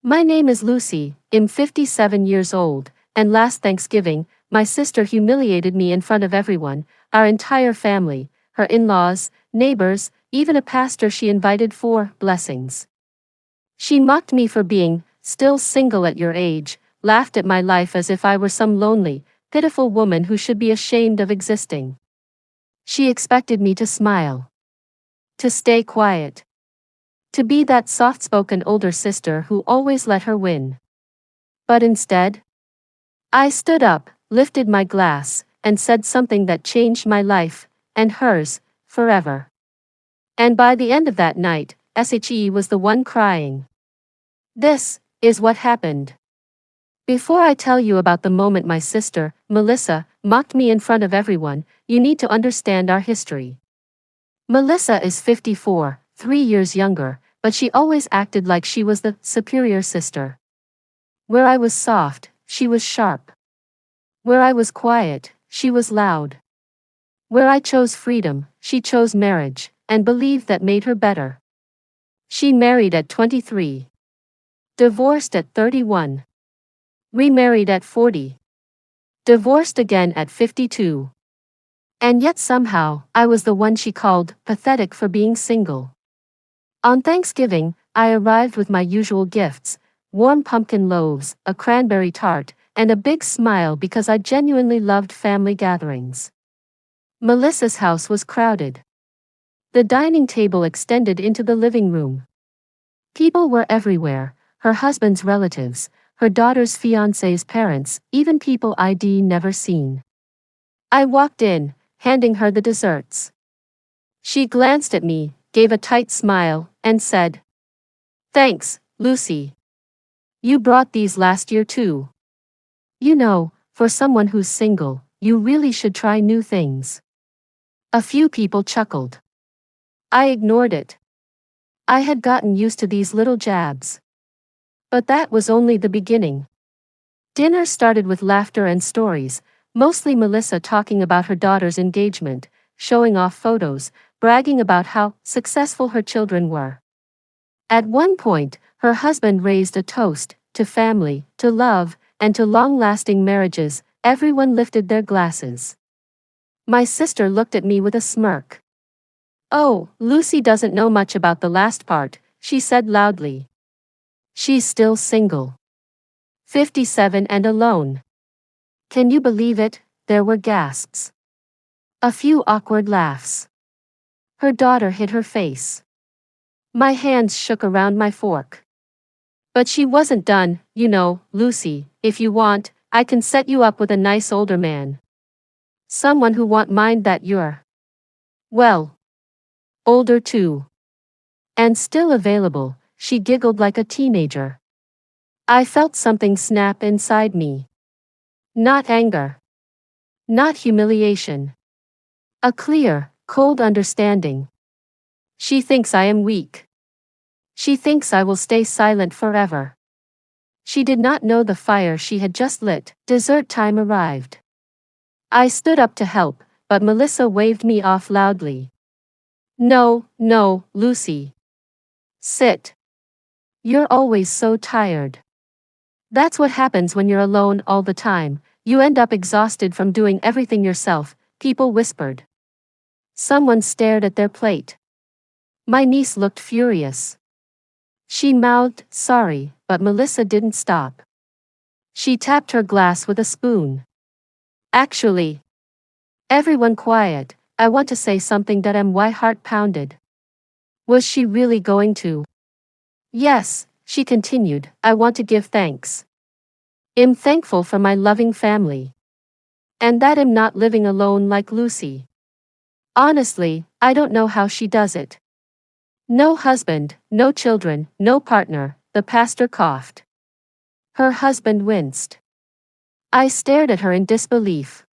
My name is Lucy, I'm 57 years old, and last Thanksgiving, my sister humiliated me in front of everyone, our entire family, her in-laws, neighbors, even a pastor she invited for blessings. She mocked me for being still single at your age, laughed at my life as if I were some lonely, pitiful woman who should be ashamed of existing. She expected me to smile, to stay quiet, to be that soft-spoken older sister who always let her win. But instead, I stood up, lifted my glass, and said something that changed my life, and hers, forever. And by the end of that night, SHE was the one crying. This is what happened. Before I tell you about the moment my sister, Melissa, mocked me in front of everyone, you need to understand our history. Melissa is 54, 3 years younger, but she always acted like she was the superior sister. Where I was soft, she was sharp. Where I was quiet, she was loud. Where I chose freedom, she chose marriage, and believed that made her better. She married at 23. Divorced at 31. Remarried at 40. Divorced again at 52. And yet somehow, I was the one she called pathetic for being single. On Thanksgiving, I arrived with my usual gifts, warm pumpkin loaves, a cranberry tart, and a big smile because I genuinely loved family gatherings. Melissa's house was crowded. The dining table extended into the living room. People were everywhere, her husband's relatives, her daughter's fiancé's parents, even people I'd never seen. I walked in, handing her the desserts. She glanced at me, gave a tight smile, and said, "Thanks, Lucy. You brought these last year too. You know, for someone who's single, you really should try new things." A few people chuckled. I ignored it. I had gotten used to these little jabs. But that was only the beginning. Dinner started with laughter and stories, mostly Melissa talking about her daughter's engagement, showing off photos, bragging about how successful her children were. At one point, her husband raised a toast to family, to love, and to long-lasting marriages. Everyone lifted their glasses. My sister looked at me with a smirk. "Oh, Lucy doesn't know much about the last part," she said loudly. "She's still single. 57 and alone." Can you believe it? There were gasps. A few awkward laughs. Her daughter hid her face. My hands shook around my fork. "But she wasn't done, you know, Lucy. If you want, I can set you up with a nice older man. Someone who won't mind that you're, well, older too. And still available." She giggled like a teenager. I felt something snap inside me. Not anger. Not humiliation. A clear, cold understanding. She thinks I am weak. She thinks I will stay silent forever. She did not know the fire she had just lit. Dessert time arrived. I stood up to help, but Melissa waved me off loudly. "No, no, Lucy. Sit. You're always so tired. That's what happens when you're alone all the time. You end up exhausted from doing everything yourself," people whispered. Someone stared at their plate. My niece looked furious. She mouthed, "Sorry," but Melissa didn't stop. She tapped her glass with a spoon. "Actually, everyone quiet, I want to say something that my heart pounded." Was she really going to? "Yes," she continued, "I want to give thanks. I'm thankful for my loving family. And that I'm not living alone like Lucy. Honestly, I don't know how she does it. No husband, no children, no partner," the pastor coughed. Her husband winced. I stared at her in disbelief.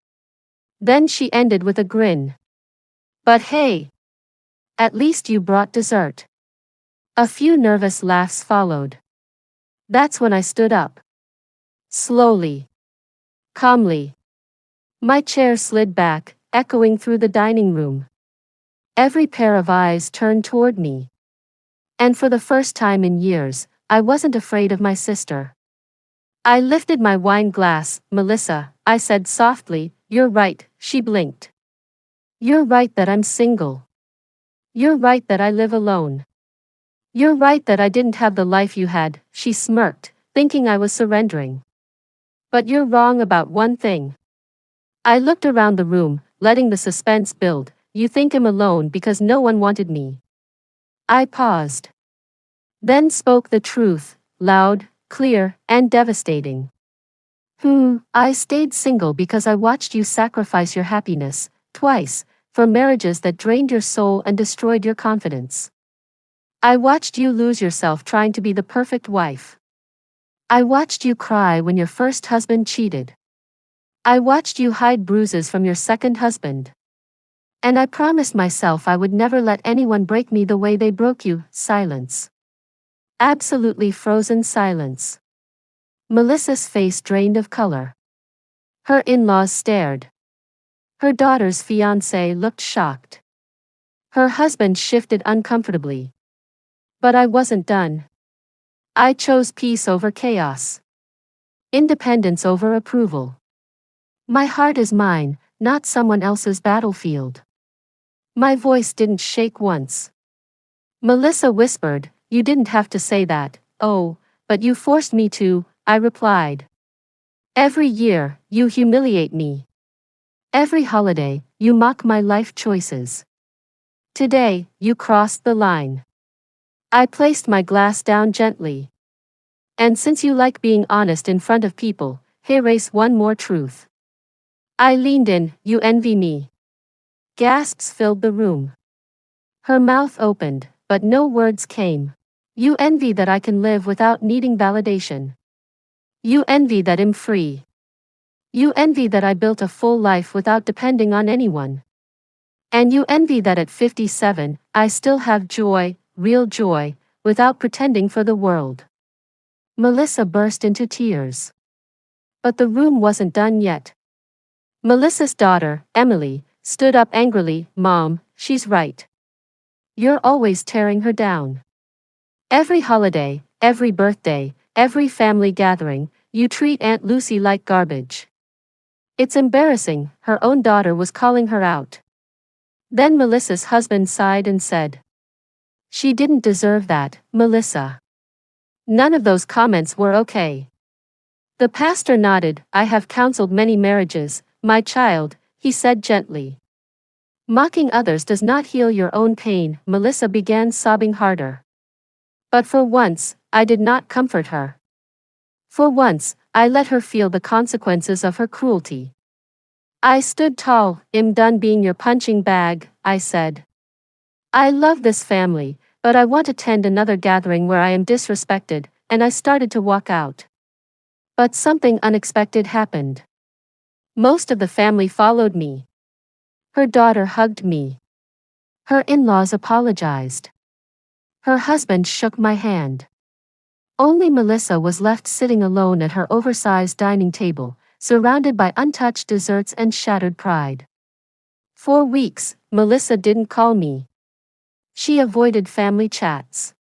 Then she ended with a grin. "But hey, at least you brought dessert." A few nervous laughs followed. That's when I stood up. Slowly. Calmly. My chair slid back, echoing through the dining room. Every pair of eyes turned toward me. And for the first time in years, I wasn't afraid of my sister. I lifted my wine glass. Melissa, I said softly, you're right. She blinked. You're right that I'm single. You're right that I live alone. You're right that I didn't have the life you had. She smirked, thinking I was surrendering. But you're wrong about one thing. I looked around the room, letting the suspense build. You think I'm alone because no one wanted me. I paused. Then spoke the truth, loud, clear, and devastating. I stayed single because I watched you sacrifice your happiness, twice, for marriages that drained your soul and destroyed your confidence. I watched you lose yourself trying to be the perfect wife. I watched you cry when your first husband cheated. I watched you hide bruises from your second husband. And I promised myself I would never let anyone break me the way they broke you. Silence. Absolutely frozen silence. Melissa's face drained of color. Her in-laws stared. Her daughter's fiancé looked shocked. Her husband shifted uncomfortably. But I wasn't done. I chose peace over chaos. Independence over approval. My heart is mine, not someone else's battlefield. My voice didn't shake once. Melissa whispered, you didn't have to say that. Oh, but you forced me to, I replied. Every year, you humiliate me. Every holiday, you mock my life choices. Today, you crossed the line. I placed my glass down gently. And since you like being honest in front of people, here is one more truth. I leaned in, you envy me. Gasps filled the room. Her mouth opened, but no words came. You envy that I can live without needing validation. You envy that I'm free. You envy that I built a full life without depending on anyone. And you envy that at 57, I still have joy, real joy, without pretending for the world. Melissa burst into tears. But the room wasn't done yet. Melissa's daughter, Emily, stood up angrily. Mom, she's right. You're always tearing her down. Every holiday, every birthday, every family gathering, you treat Aunt Lucy like garbage. It's embarrassing, her own daughter was calling her out. Then Melissa's husband sighed and said, she didn't deserve that, Melissa. None of those comments were okay. The pastor nodded. I have counseled many marriages, my child, he said gently. Mocking others does not heal your own pain. Melissa began sobbing harder. But for once, I did not comfort her. For once, I let her feel the consequences of her cruelty. I stood tall. I'm done being your punching bag, I said. I love this family, but I won't attend another gathering where I am disrespected, and I started to walk out. But something unexpected happened. Most of the family followed me. Her daughter hugged me. Her in-laws apologized. Her husband shook my hand. Only Melissa was left sitting alone at her oversized dining table, surrounded by untouched desserts and shattered pride. For weeks, Melissa didn't call me. She avoided family chats.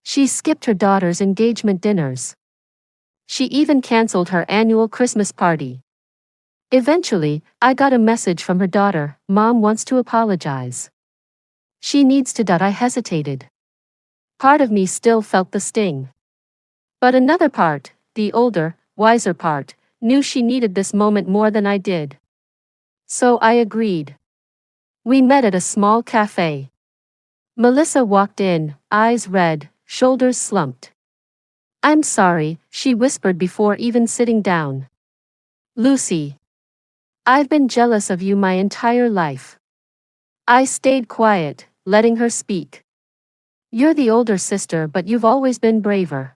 She skipped her daughter's engagement dinners. She even canceled her annual Christmas party. Eventually, I got a message from her daughter. Mom wants to apologize. She needs to. I hesitated. Part of me still felt the sting. But another part, the older, wiser part, knew she needed this moment more than I did. So I agreed. We met at a small cafe. Melissa walked in, eyes red, shoulders slumped. I'm sorry, she whispered before even sitting down. Lucy. I've been jealous of you my entire life. I stayed quiet, letting her speak. You're the older sister, but you've always been braver.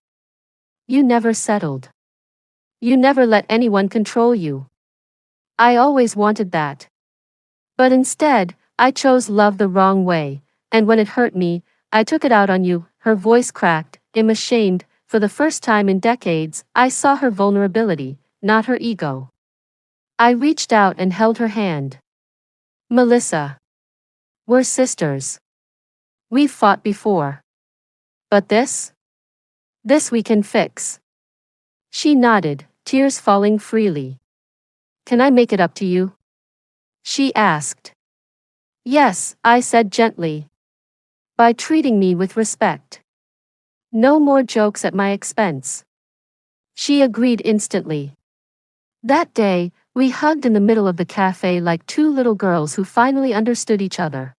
You never settled. You never let anyone control you. I always wanted that. But instead, I chose love the wrong way, and when it hurt me, I took it out on you. Her voice cracked. I'm ashamed. For the first time in decades, I saw her vulnerability, not her ego. I reached out and held her hand. Melissa. We're sisters. We've fought before. But this? This we can fix. She nodded, tears falling freely. Can I make it up to you? She asked. Yes, I said gently. By treating me with respect. No more jokes at my expense. She agreed instantly. That day, we hugged in the middle of the cafe like two little girls who finally understood each other.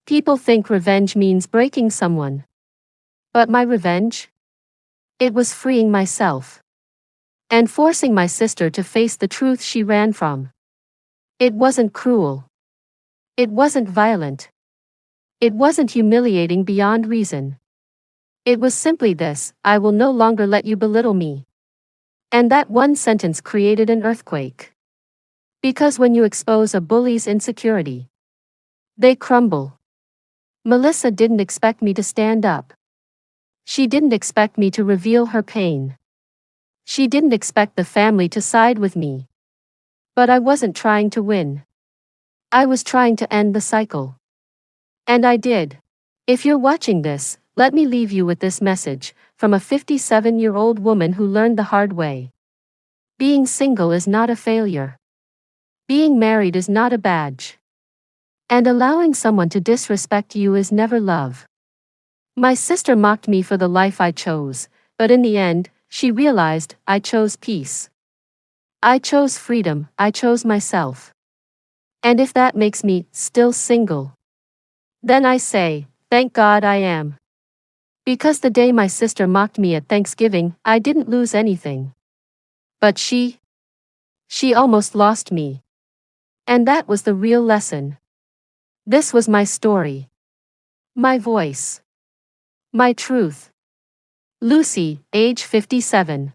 People think revenge means breaking someone. But my revenge? It was freeing myself. And forcing my sister to face the truth she ran from. It wasn't cruel. It wasn't violent. It wasn't humiliating beyond reason. It was simply this: I will no longer let you belittle me. And that one sentence created an earthquake. Because when you expose a bully's insecurity, they crumble. Melissa didn't expect me to stand up. She didn't expect me to reveal her pain. She didn't expect the family to side with me. But I wasn't trying to win. I was trying to end the cycle. And I did. If you're watching this, let me leave you with this message, from a 57-year-old woman who learned the hard way. Being single is not a failure. Being married is not a badge. And allowing someone to disrespect you is never love. My sister mocked me for the life I chose, but in the end, she realized I chose peace. I chose freedom, I chose myself. And if that makes me still single, then I say, thank God I am. Because the day my sister mocked me at Thanksgiving, I didn't lose anything. But she almost lost me. And that was the real lesson. This was my story. My voice. My truth. Lucy, age 57.